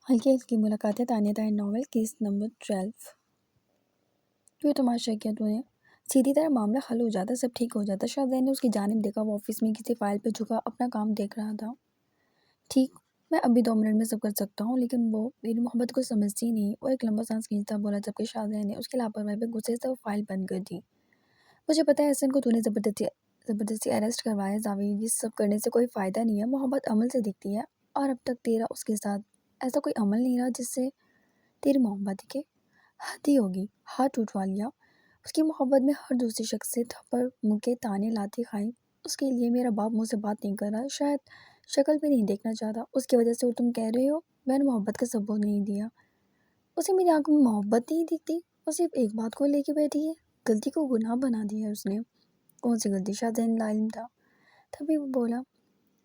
हल्की हल्की मुलाकातें ताने ताने नॉवेल केस नंबर 12। क्यों तमाशा किया तूने? सीधी तरह मामला हल हो जाता, सब ठीक हो जाता। शाहजैन ने उसकी जानिब देखा। वो ऑफिस में किसी फाइल पर झुका अपना काम देख रहा था। ठीक, मैं अभी 2 मिनट में सब कर सकता हूँ, लेकिन वो मेरी मोहब्बत को समझती ही नहीं। वो एक लंबा सांस खींचता बोला, जबकि शाहजैन ने उसकी लापरवाही पर गुस्से से वो फाइल बंद कर दी। मुझे पता है एहसन को तूने ज़बरदस्ती अरेस्ट करवाया जावेद। ये सब करने से कोई फ़ायदा नहीं है। मोहब्बत अमल से दिखती है, और अब तक तेरा उसके साथ ऐसा कोई अमल नहीं रहा जिससे तेरी मोहब्बत दिखे। हद ही होगी। हाथ उठवा लिया। उसकी मोहब्बत में हर दूसरे शख्स से थप्पड़ मुके ताने लाती खाई। उसके लिए मेरा बाप मुझसे बात नहीं कर रहा, शायद शक्ल भी नहीं देखना चाहता। उसकी वजह से, और तुम कह रहे हो मैंने मोहब्बत का सबूत नहीं दिया। उसे मेरी आंखों में मोहब्बत नहीं दिखती। वो सिर्फ एक बात को लेके बैठी है। गलती को गुनाह बना दिया है उसने। कौन सी गलती? शाहजैन लालिम था। तभी वो बोला,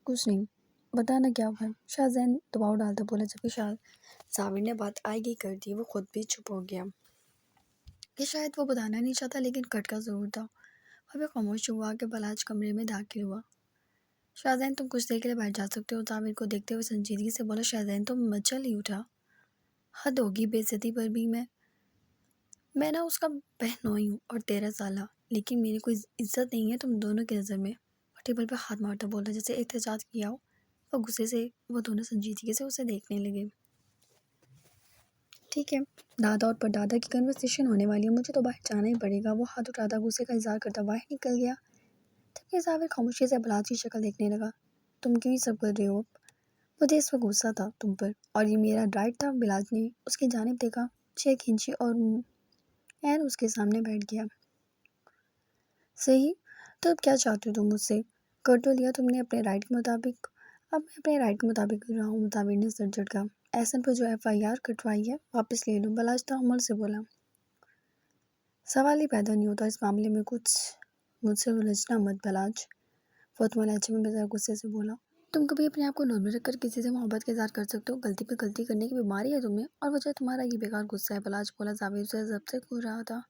कुछ नहीं, बताना क्या हुआ है। शाहजैन दबाव डालता बोला, जबकि साबिर ने बात आगे कर दी। वो खुद भी चुप हो गया कि शायद वो बताना नहीं चाहता, लेकिन खटका ज़रूर था। वह खामोश हुआ कि बलाज कमरे में दाखिल हुआ। शाहजैन, तुम कुछ देर के लिए बैठ जा सकते हो? साबिर को देखते हुए संजीदगी से बोला। शाहजैन तो मचल ही उठा। हद होगी, बेइज्जती पर भी मैं ना उसका बहनोई हूँ और 13 साल, लेकिन मेरी कोई इज्जत नहीं है तुम दोनों की नज़र में। और टेबल पर हाथ मारता बोला, जैसे एहतजाज किया हो। वो गुस्से से वो दोनों संजीदगी से उसे देखने लगे। ठीक है, दादा और परदादा की कन्वर्सेशन होने वाली है, मुझे तो बाहर जाना ही पड़ेगा। वो हाथ उठाता गुस्से का इजहार करता बाहर निकल गया। तभी साबिर खामोशी से बलाज की शक्ल देखने लगा। तुम क्यों ये सब कर रहे हो? मुझे इस वक्त गुस्सा था तुम पर, और ये मेरा राइट था। बिलाज ने उसकी जानिब देखा, छह खींची और एन उसके सामने बैठ गया। सही, तो अब क्या चाहते हो तुम मुझसे? कर तो लिया तुमने अपने राइट के मुताबिक। अब मैं अपने राइट के मुताबिक कर रहा हूँ। मुताबिर ने सर झटका। एहसन पर जो FIR कटवाई है वापस ले लो, बलाज तहम्मुल से बोला। सवाल ही पैदा नहीं होता इस मामले में, कुछ मुझसे उलझना मत बलाज। फातिमा लहजे में बेजार गुस्से से बोला। तुम कभी अपने आप को नॉर्मल रखकर किसी से मोहब्बत का इजहार कर सकते हो? गलती पे गलती करने की बीमारी है तुम्हें, और वजह तुम्हारा ये बेकार गुस्सा है। बलाज बोला, जावेद उसे जब से घूर रहा था।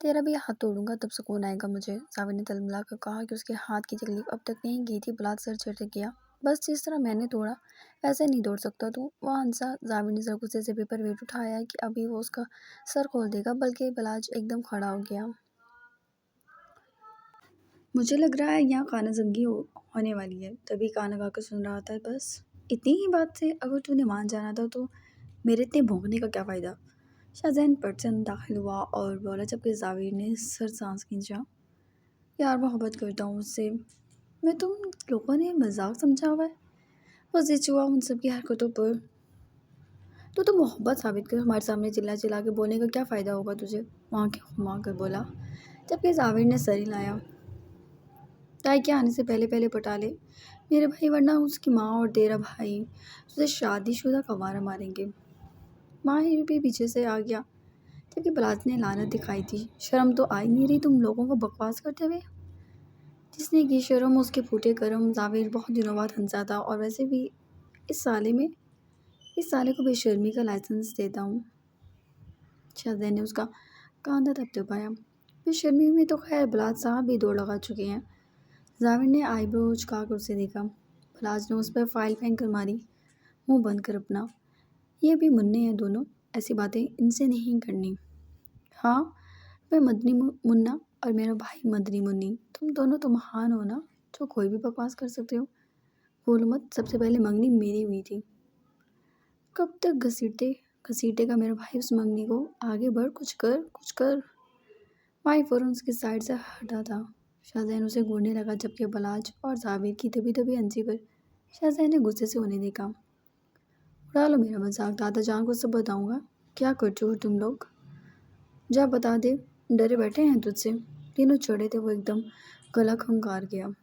तेरा भी हाथ तोड़ूंगा तब सुकून आएगा मुझे। जावेद ने तलमला कर कहा कि उसके हाथ की तकलीफ अब तक नहीं गई थी। बलाज सर झटक गया। बस जिस तरह मैंने तोड़ा वैसे नहीं तोड़ सकता तू। वह हंसा। जावेद ने सर गुस्से से पेपर वेट उठाया कि अभी वो उसका सर खोल देगा, बल्कि बलाज एकदम खड़ा हो गया। मुझे लग रहा है यहाँ खाना जंगी होने वाली है। तभी कान लगा कर सुन रहा था। बस इतनी ही बात से अगर तूने मान जाना था तो मेरे इतने भौंकने का क्या फ़ायदा? शाहजैन पट से दाखिल हुआ और बोला, जबकि जावेद ने सर सांस खींचा। यार मोहब्बत करता हूँ उससे। मैं तुम लोगों ने मजाक समझा हुआ है। वो जिद हुआ उन सब की हरकतों पर। तो मोहब्बत साबित कर हमारे सामने चिल्ला चिल्ला के बोलने का क्या फ़ायदा होगा तुझे? वहाँ के घुमा कर बोला, जबकि जावेद ने सर हिलाया। ताई के आने से पहले पहले पटा ले मेरे भाई, वरना उसकी माँ और तेरा भाई तुझे शादीशुदा कवारा मारेंगे। माहिर भी पीछे से आ गया, जबकि बलाज ने लानत दिखाई थी। शर्म तो आ ही नहीं रही तुम लोगों को बकवास करते हुए? जिसने की शर्म उसके फूटे करम। जावेद बहुत दिनों बाद हंसा था, और वैसे भी इस इस साले को बेशर्मी का लाइसेंस देता हूँ। शाहजैन ने उसका कांधा थपथपाया। बेशर्मी में तो खैर बलाज साहब भी दौड़ लगा चुके हैं। जावेद ने आईब्रो उचका कर उसे देखा। बलाज ने उस पर फाइल फेंक कर मारी। मुंह बंद कर अपना। ये भी मुन्ने हैं दोनों, ऐसी बातें इनसे नहीं करनी। हाँ, मैं मदनी मुन्ना और मेरा भाई मदनी मुन्नी। तुम दोनों तो महान हो ना, जो कोई भी बकवास कर सकते हो। बोलो मत, सबसे पहले मंगनी मेरी हुई थी। कब तक घसीटेगा मेरा भाई उस मंगनी को? आगे बढ़, कुछ कर कुछ कर। भाई फौरन उसकी साइड से हटा था। शाहजैन उसे घूरने लगा, जबकि बलाज और जावेद की दबी दबी हंसी पर शाहजैन ने गुस्से से उन्हें देखा। उड़ा लो मेरा मजाक, दादा जान को सब बताऊंगा। क्या करते हो तुम लोग? जा बता दे, डरे बैठे हैं तुझसे। तीनों चढ़े थे। वो एकदम गला खंगार गया।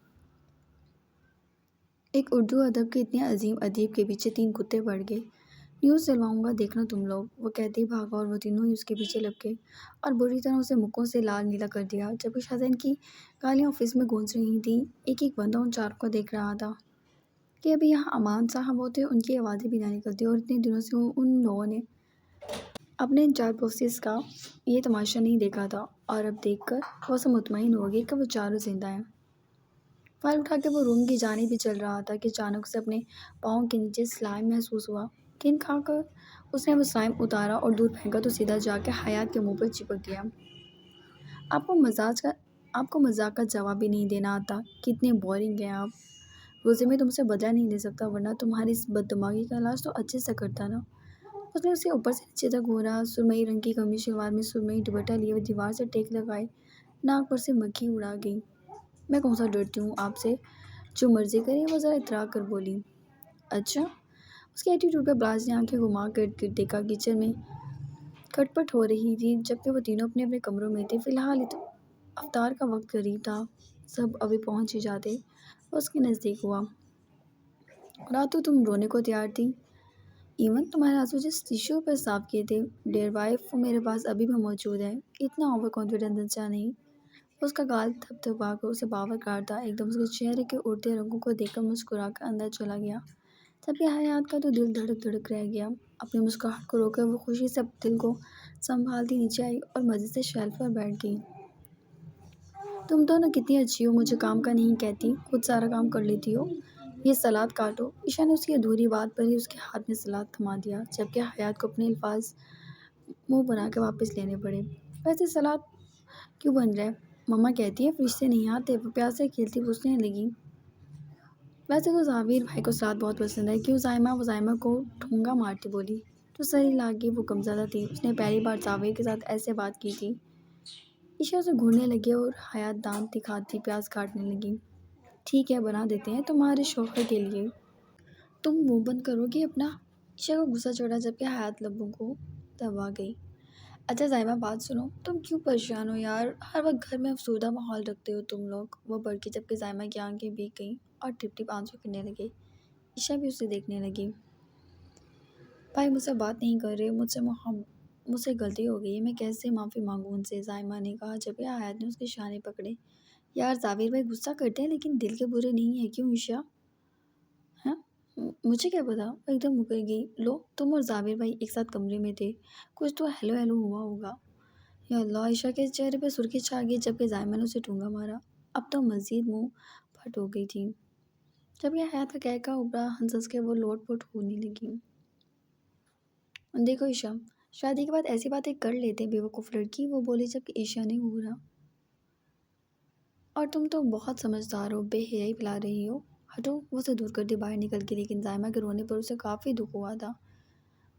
एक उर्दू अदब के इतने अजीम अदीब के पीछे 3 कुत्ते पड़ गए। न्यूज़ चलवाऊंगा, देखना तुम लोग। वो कहते ही भागा, और वो तीनों ही उसके पीछे लपके और बुरी तरह उसे मुक्कों से लाल नीला कर दिया। जबकि शाहजैन की गालियाँ ऑफिस में गूंज रही थीं, एक एक बंदा उन चारों को देख रहा था कि अभी यहाँ अमान साहब होते उनकी आवाज़ें भी ना निकलती, और इतने दिनों से उन लोगों ने अपने इन 4 बॉसेस का ये तमाशा नहीं देखा था। और अब देखकर वो सब मुतमईन हो गए कि वो चारों जिंदा हैं। फाइल उठा के वो रूम की जानिब भी चल रहा था कि अचानक उसे अपने पाँव के नीचे स्लाइम महसूस हुआ। गेंद खाकर उसने वो स्लाइम उतारा और दूर फेंका तो सीधा जाके हयात के मुंह पर चिपक गया। आपको मजाज का आपको मजाक का जवाब भी नहीं देना आता। कितने बोरिंग हैं आप। रोज़े में तुमसे बदला नहीं ले सकता वरना तुम्हारी इस बददिमागी का इलाज तो अच्छे से करता ना। उसने उसे ऊपर से नीचे तक घूरा, सुरमई रंग की कमीज शलवार में सुरमई दुपट्टा लिए हुए दीवार से टेक लगाए, नाक पर से मक्खी उड़ा गई। मैं कौन सा डरती हूँ आपसे, जो मर्जी करे। वो ज़रा इतरा कर बोली। अच्छा। उसके एटीट्यूड पे ब्लाज ने आंखें घुमा कर देखा। किचन में खटपट हो रही थी जबकि वो तीनों अपने अपने कमरों में थे। फिलहाल अवतार का वक्त करीब था, सब अभी पहुंच ही जाते। वो उसके नज़दीक हुआ। रात तो तुम रोने को तैयार थी। इवन तुम्हारे आंसू जिस टिश्यू पर साफ किए थे, डियर वाइफ, वो मेरे पास अभी भी मौजूद है। इतना ओवर कॉन्फिडेंस अच्छा नहीं। उसका गाल थपथपा कर उसे बावर काटता एकदम उसके चेहरे के उड़ते रंगों को देखकर मुस्कुरा कर अंदर चला गया। तभी हयात का तो दिल धड़क धड़क रह गया। अपनी मुस्कुराहट को रोकर वो खुशी से दिल को संभालती नीचे आई और मजे से शेल्फ पर बैठ गई। तुम दोनों कितनी अच्छी हो, मुझे काम का नहीं कहती, खुद सारा काम कर लेती हो। ये सलाद काटो। ईशा ने उसकी अधूरी बात पर ही उसके हाथ में सलाद थमा दिया जबकि हयात को अपने अल्फाज मुंह बना के वापस लेने पड़े। वैसे सलाद क्यों बन रहा है? मम्मा कहती है फ्रिज से नहीं आते। वो प्याज से खेलती पूछने लगी। वैसे तो जाविर भाई को सलाद बहुत पसंद है। क्यों जायमा? वो जायमा को ठूंगा मारती बोली। तो सही लागी। वो कमज़्यादा थी, उसने पहली बार जाविर के साथ ऐसे बात की थी। ईशा उसे घूरने लगी और हयात दांत दिखाती प्याज काटने लगी। ठीक है, बना देते हैं तुम्हारे शौहर के लिए। तुम मुंह बंद करोगी अपना? ईशा को गुस्सा चढ़ा जबकि हयात लबों को दबा गई। अच्छा जायमा, बात सुनो, तुम क्यों परेशान हो यार? हर वक्त घर में अफसरदा माहौल रखते हो तुम लोग। वो भड़की जबकि जायमा की आंखें भीग गईं और टिप टिप आंसू गिरने लगे। ईशा भी उसे देखने लगी। भाई मुझसे बात नहीं कर रहे, मुझसे गलती हो गई है, मैं कैसे माफ़ी मांगूँ उनसे? जायमा ने कहा जबकि हयात ने उसके शाने पकड़े। यार जाविर भाई गुस्सा करते हैं लेकिन दिल के बुरे नहीं है, क्यों ईशा? हाँ, मुझे क्या पता। वो एकदम मुकर गई। लो, तुम और जाविर भाई एक साथ कमरे में थे, कुछ तो हेलो हेलो हुआ होगा। या अल्लाह! ईशा के चेहरे पे सुर्खी छा गई जबकि जायमा ने उसे ठूंगा मारा। अब तो मज़ीद मुँह फट हो गई थी। जब ये हयात का कहका उभरा, हंस-हंस के वो लोट-पोट होने लगी। देखो ईशा, शादी के बाद ऐसी बातें कर लेते बेवकूफ़ लड़की, वो बोली जबकि ईशा ने घूरा। और तुम तो बहुत समझदार हो, बेहयाई फैला रही हो। हटो, वो उसे दूर कर दी बाहर निकल के, लेकिन जायमा के रोने पर उसे काफ़ी दुख हुआ था।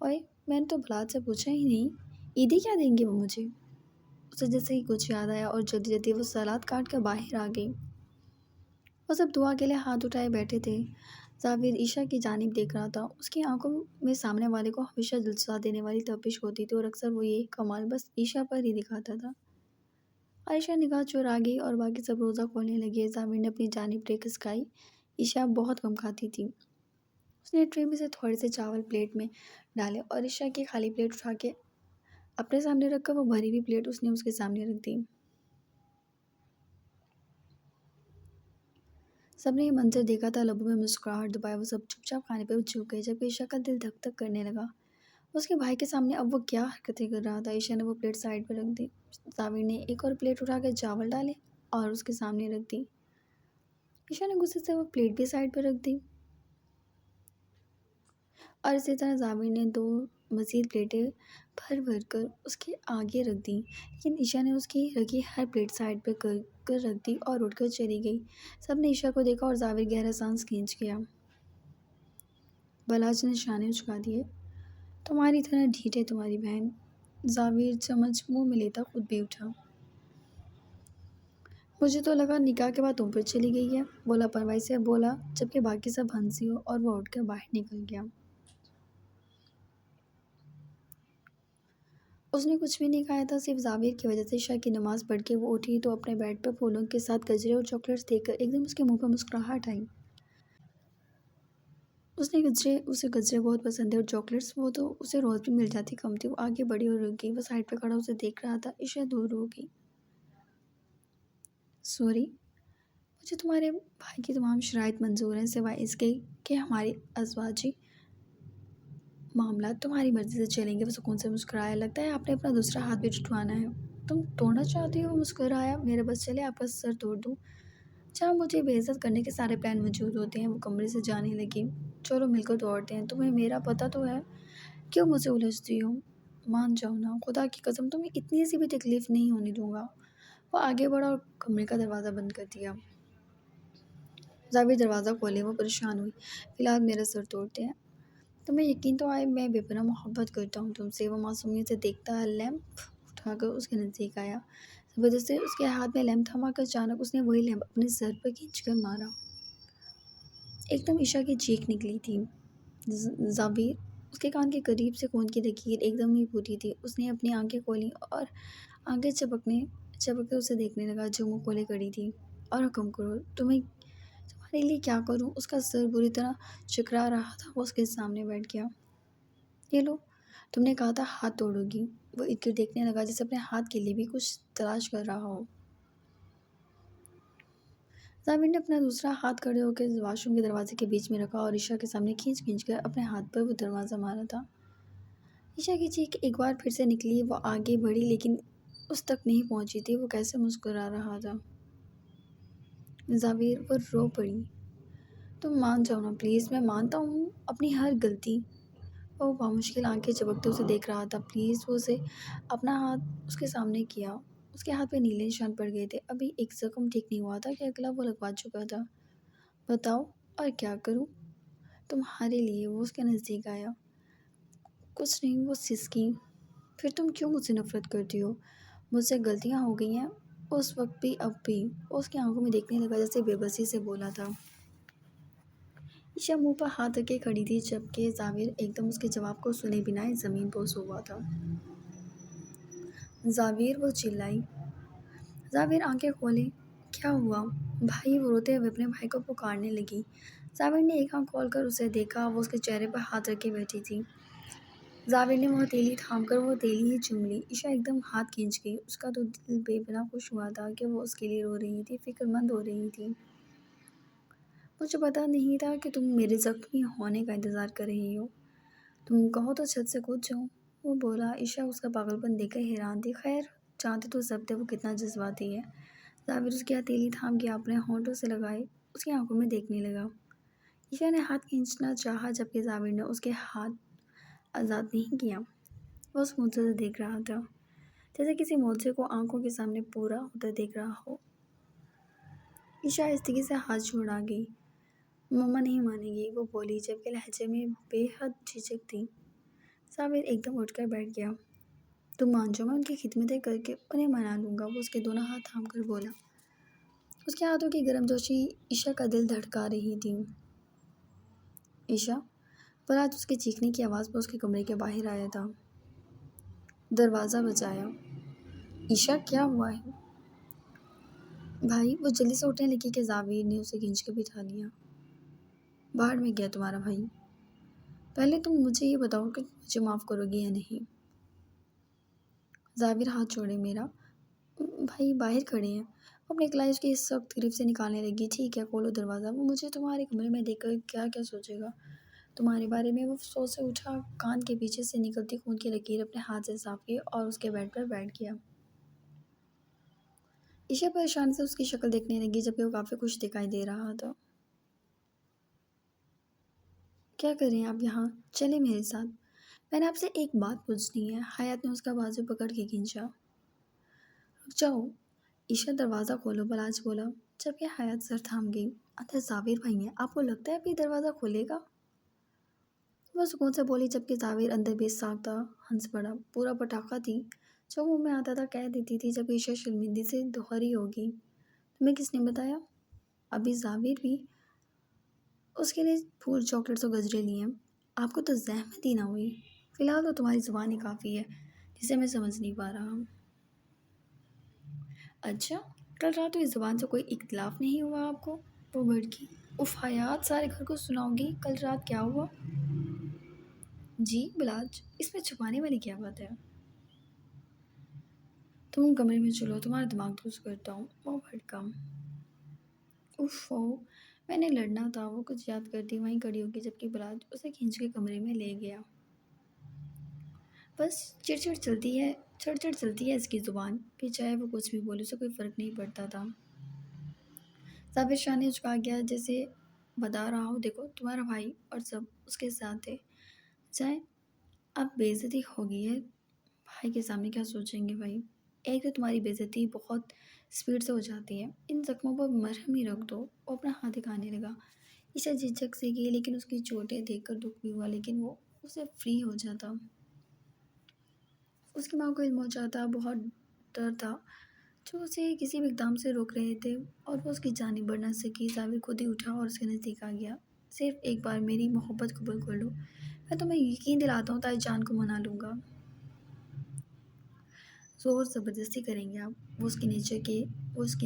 ओए, मैंने तो भलात से पूछा ही नहीं, ईदी क्या देंगे वो मुझे? उसे जैसे ही कुछ याद आया और जल्दी-जल्दी वो सलाद काट कर बाहर आ गई। वो सब दुआ के लिए हाथ उठाए बैठे थे। जावेद ईशा की जानिब देख रहा था। उसकी आंखों में सामने वाले को हमेशा दिलसा देने वाली तपिश होती थी और अक्सर वो ये कमाल बस ईशा पर ही दिखाता था। आयशा निगाह चुरा गई और बाकी सब रोज़ा खोलने लगे। जावेद ने अपनी जानिब ट्रे खिसकाई। ईशा बहुत कम खाती थी। उसने ट्रे में से थोड़े से चावल प्लेट में डाले और ईशा की खाली प्लेट उठा के अपने सामने रखकर वो भरी हुई प्लेट उसने उसके सामने रख दी। सबने ये मंजर देखा था, लबों में मुस्कुराहट दबाए वो सब चुपचाप खाने पे झुक गए जबकि ईशा का दिल धक धक करने लगा। उसके भाई के सामने अब वो क्या हरकतें कर रहा था। ईशा ने वो प्लेट साइड पर रख दी। जावेद ने एक और प्लेट उठा कर चावल डाले और उसके सामने रख दी। ईशा ने गुस्से से वो प्लेट भी साइड पर रख दी और इसी तरह जावेद ने दो मज़ीद प्लेटें भर भर कर उसके आगे रख दी, लेकिन ईशा ने उसकी रखी हर प्लेट साइड पर कर रख दी और उठकर चली गई। सब ने ईशा को देखा और जावेद गहरा सांस खींच गया। बलाज ने निशाने उचका दिए। तुम्हारी तरह ढीठ है तुम्हारी बहन। जावेद चम्मच मुंह में लेता खुद भी उठा। मुझे तो लगा निकाह के बाद तुम पर चली गई है, बोला परवाई से बोला जबकि बाकी सब हंसी हो और वो उठकर बाहर निकल गया। उसने कुछ भी नहीं खाया था, सिर्फ जावेद की वजह से। ईशा की नमाज़ पढ़ के वो उठी तो अपने बेड पर फूलों के साथ गजरे और चॉकलेट्स देखकर एकदम उसके मुंह पर मुस्कुराहट आई। उसे गजरे बहुत पसंद है और चॉकलेट्स वो तो उसे रोज़ भी मिल जाती कम थी। वो आगे बढ़ी और रुक गई। वो साइड पे खड़ा उसे देख रहा था। ईशा दूर हो गई। सॉरी, मुझे तुम्हारे भाई की तमाम शराइत मंजूर हैं सिवाय इसके कि हमारी अज़वाजी मामला तुम्हारी मर्ज़ी से चलेंगे। वो सुकून से मुस्कुराया। लगता है आपने अपना दूसरा हाथ भी जुटवाना है। तुम तोड़ना चाहती हो? वो मुस्कुराया। मेरे बस चले आपका सर तोड़ दूँ। جہاں مجھے بےعزت کرنے کے سارے پلان موجود ہوتے ہیں، وہ کمرے سے جانے لگی۔ چلو مل کر دوڑتے ہیں، تمہیں میرا پتہ تو ہے کیوں مجھے الجھتی ہو؟ مان جاؤ نا، خدا کی قسم تمہیں اتنی سی بھی تکلیف نہیں ہونے دوں گا۔ وہ آگے بڑھا اور کمرے کا دروازہ بند کر دیا۔ زاویہ دروازہ کھولے، وہ پریشان ہوئی۔ فی الحال میرا سر توڑتے ہیں۔ تمہیں یقین تو آئے میں بے پناہ محبت کرتا ہوں تم سے۔ وہ معصومیت سے دیکھتا ہے، لیمپ اٹھا کر اس کے نزدیک آیا۔ زبردستی اس کے ہاتھ میں لیمپ تھما کر اچانک اس نے وہی لیمپ اپنے سر پر کھینچ کر مارا۔ ایک دم عشا کی چیخ نکلی تھی۔ زاویر اس کے کان کے قریب سے خون کی لکیر ایک دم ہی پھوٹی تھی۔ اس نے اپنی آنکھیں کھولیں اور آنکھیں چپکتے اسے دیکھنے لگا جو منہ کھولے کھڑی تھی۔ اور حکم کرو، تمہارے لیے کیا کروں؟ اس کا سر بری طرح چکرا رہا تھا۔ وہ اس کے سامنے بیٹھ گیا۔ یہ لو، تم نے کہا تھا ہاتھ توڑو گی۔ وہ ادھر دیکھنے لگا جیسے اپنے ہاتھ کے لیے بھی کچھ تلاش کر رہا ہو۔ زاویر نے اپنا دوسرا ہاتھ کھڑے ہو کے واش روم کے دروازے کے بیچ میں رکھا اور عشا کے سامنے کھینچ کر اپنے ہاتھ پر وہ دروازہ مارا تھا۔ عشا کی چیخ ایک بار پھر سے نکلی۔ وہ آگے بڑھی لیکن اس تک نہیں پہنچی تھی۔ وہ کیسے مسکرا رہا تھا۔ زاویر وہ رو پڑی۔ تم مان جاؤ نا پلیز، میں مانتا ہوں اپنی ہر غلطی۔ وہ بامشکل آنکھیں چپکتے اسے دیکھ رہا تھا۔ پلیز، وہ اسے اپنا ہاتھ اس کے سامنے کیا۔ اس کے ہاتھ پہ نیلے نشان پڑ گئے تھے۔ ابھی ایک زخم ٹھیک نہیں ہوا تھا کہ اگلا وہ لگوا چکا تھا۔ بتاؤ اور کیا کروں تمہارے لیے؟ وہ اس کے نزدیک آیا۔ کچھ نہیں، وہ سسکی۔ پھر تم کیوں مجھ سے نفرت کرتی ہو؟ مجھ سے غلطیاں ہو گئی ہیں، اس وقت بھی اب بھی۔ وہ اس کی آنکھوں میں دیکھنے لگا جیسے بے بسی سے بولا تھا۔ عشا منہ پر ہاتھ رکھے کھڑی تھی جبکہ زاویر ایک دم اس کے جواب کو سنے بنا ہی زمین بوس ہوا تھا۔ زاویر، وہ چلائی۔ زاویر آنکھیں کھولے۔ کیا ہوا بھائی؟ وہ روتے ہوئے اپنے بھائی کو پکارنے لگی۔ زاویر نے ایک آنکھ کھول کر اسے دیکھا۔ وہ اس کے چہرے پر ہاتھ رکھے بیٹھی تھی۔ زاویر نے وہ ہتھیلی تھام کر وہ ہتھیلی ہی چوم لی۔ عشا ایک دم ہاتھ کھینچ گئی۔ اس کا تو دل بے پناہ خوش ہوا تھا کہ وہ اس کے لیے رو رہی تھی، فکر مند ہو رہی تھی۔ مجھے پتا نہیں تھا کہ تم میرے زخمی ہونے کا انتظار کر رہی ہو۔ تم کہو تو چھت سے کود جاؤں، وہ بولا۔ عشا اس کا پاگل پن دیکھ کر حیران تھی۔ خیر، جانتے تو سب تھے وہ کتنا جذباتی ہے۔ زاویر اس کی ہتھیلی تھام کے اپنے ہونٹوں سے لگائے اس کی آنکھوں میں دیکھنے لگا۔ عشا نے ہاتھ کھینچنا چاہا جبکہ زاویر نے اس کے ہاتھ آزاد نہیں کیا۔ وہ اس منظر سے دیکھ رہا تھا جیسے کسی معجزے کو آنکھوں کے سامنے پورا ہوتا دیکھ رہا ہو۔ عشا آہستگی سے ہاتھ چھوڑا گئی۔ مما نہیں مانے گی، وہ بولی جبکہ لہجے میں بے حد جھجک تھی۔ زاویر ایک دم اٹھ کر بیٹھ گیا۔ تم مان جاؤ، میں ان کی خدمتیں کر کے انہیں منا لوں گا، وہ اس کے دونوں ہاتھ تھام کر بولا۔ اس کے ہاتھوں کی گرم جوشی عشا کا دل دھڑکا رہی تھی۔ عشا، فراج اس کے چیخنے کی آواز پر اس کے کمرے کے باہر آیا تھا۔ دروازہ بجایا۔ عشا، کیا ہوا ہے؟ بھائی، وہ جلدی سے اٹھنے لگی کہ زاویر نے اسے کھینچ کر بٹھا لیا۔ باہر میں گیا تمہارا بھائی؟ پہلے تم مجھے یہ بتاؤ کہ مجھے معاف کرو گی یا نہیں؟ زاویر ہاتھ چھوڑے۔ میرا بھائی باہر کھڑے ہیں۔ وہ اپنے کلاس کی اس وقت گرفت سے نکالنے لگی۔ ٹھیک ہے، کھولو دروازہ۔ وہ مجھے تمہارے کمرے میں دیکھ کر کیا کیا سوچے گا تمہارے بارے میں؟ وہ سوچ سے اٹھا، کان کے پیچھے سے نکلتی خون کی لکیر اپنے ہاتھ سے صاف کی اور اس کے بیڈ پر بیٹھ گیا۔ عشا پریشانی سے اس کی شکل دیکھنے لگی جبکہ وہ کافی خوش دکھائی دے رہا تھا۔ کیا کر رہے ہیں آپ یہاں؟ چلے میرے ساتھ، میں نے آپ سے ایک بات پوچھنی ہے۔ حیات نے اس کا بازو پکڑ کے کھینچا۔ رک جاؤ عشا، دروازہ کھولو، بلاج بولا جبکہ حیات سر تھام گئی۔ اندر زاویر بھائی ہیں، آپ کو لگتا ہے ابھی دروازہ کھولے گا؟ وہ سکون سے بولی جبکہ زاویر اندر بے ساختہ ہنس پڑا۔ پورا پٹاخہ تھی، جو منہ میں آتا تھا کہہ دیتی تھی جب عشا شرمندگی سے دوہری ہوگی۔ تمہیں کس نے بتایا؟ ابھی زاویر بھی اس کے لیے پھول، چاکلیٹس اور گجرے لیے ہیں۔ آپ کو تو زحمت ہی نہ ہوئی۔ فی الحال تو تمہاری زبان ہی کافی ہے جسے میں سمجھ نہیں پا رہا ہوں۔ اچھا، کل رات تو اس زبان سے کوئی اختلاف نہیں ہوا آپ کو؟ وہ بھڑکی۔ اف حیات، سارے گھر کو سناؤ گی کل رات کیا ہوا؟ جی بلاج، اس میں چھپانے والی کیا بات ہے؟ تم کمرے میں چلو، تمہارا دماغ درست کرتا ہوں، وہ بھڑکا۔ اوفو، میں نے لڑنا تھا، وہ کچھ یاد کرتی وہیں کھڑی ہوگی جبکہ بلاج اسے کھینچ کے کمرے میں لے گیا۔ بس چڑچڑ چلتی ہے اس کی زبان پہ، چاہے وہ کچھ بھی بولے اسے کوئی فرق نہیں پڑتا تھا۔ ज़ाबिर शाह ने झुका गया जैसे बता रहा हो, देखो तुम्हारा भाई और सब उसके साथ थे। चाहे अब बेइज्जती हो गई है, भाई के सामने क्या सोचेंगे भाई। एक तो तुम्हारी बेइज्जती बहुत स्पीड से हो जाती है, इन जख्मों पर मरहम ही रख दो। वो अपना हाथ दिखाने लगा। ईशा झिझक से गई, लेकिन उसकी चोटें देखकर दुख भी हुआ, लेकिन वो उसे फ्री हो जाता। उसकी माँ को इल्म हो जाता, बहुत डर था जो उसे किसी भी इक़दाम से रोक रहे थे, और वो उसकी जानिब बढ़ ना सकी। ज़ाबिर खुद ही उठा और उसके नज़दीक आ गया। सिर्फ एक बार मेरी मोहब्बत कबूल कर लो, मैं तुम्हें यकीन दिलाता हूँ ताई जान को मना लूँगा। ज़ोर ज़बरदस्ती करेंगे आप, वो उसके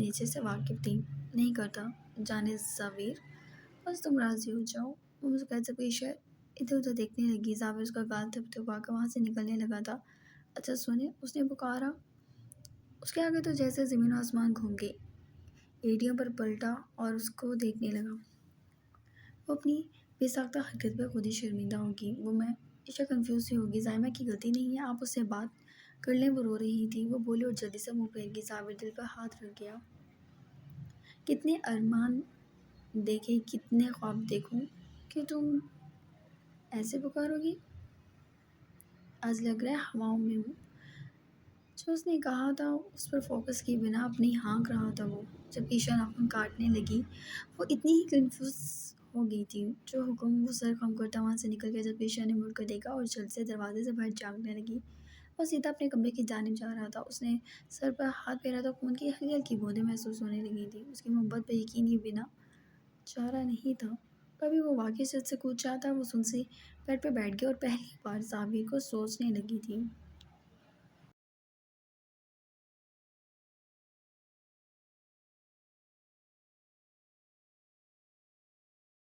नीचे से वाकिफ़ थी। नहीं करता जाने ज़ाविर, बस तुम राज़ी हो जाओ। वो मुस्कुराते हुए ईशा इधर उधर देखने लगी। ज़ाविर उसका गाल थपथपाकर वहाँ से निकलने लगा था। अच्छा सुने, उसने पुकारा। उसके आगे तो जैसे ज़मीन और आसमान घूम गए। एड़ियों पर पलटा और उसको देखने लगा। वो अपनी बेसाख्ता हरकत पर खुद ही शर्मिंदा होगी। वो मैं ईशा कंफ्यूज सी होगी। ज़ायमा की गलती नहीं है, आप उससे बात कर लें। वो रो रही थी। वो बोली और जल्दी से मुंह फेर गई। ज़ाविर दिल पर हाथ रख गया। कितने अरमान देखे, कितने ख्वाब देखूं कि तुम ऐसे पुकारोगी। आज लग रहा है हवाओं में हूँ। जो उसने कहा था उस पर फोकस किए बिना अपनी हाँक रहा था वो। जब ईशा नाखून काटने लगी, वो इतनी ही कंफ्यूज हो गई थी। जो हुक्म वो सर खम करता वहाँ से निकल गया। जब ईशा ने मुड़कर देखा और जल्द से दरवाजे से बाहर झाँकने लगी, वो सीधा अपने कमरे की जानिब जा रहा था। उसने सर पर हाथ फेरा तो खून की हल्की हल्की बूंदें महसूस होने लगी थी। उसकी मोहब्बत पर यकीन किए बिना चारा नहीं था। कभी वो वाकई छत से कूद जाता। वो सुन से बेड पे बैठ गया और पहली बार साबिर को सोचने लगी थी।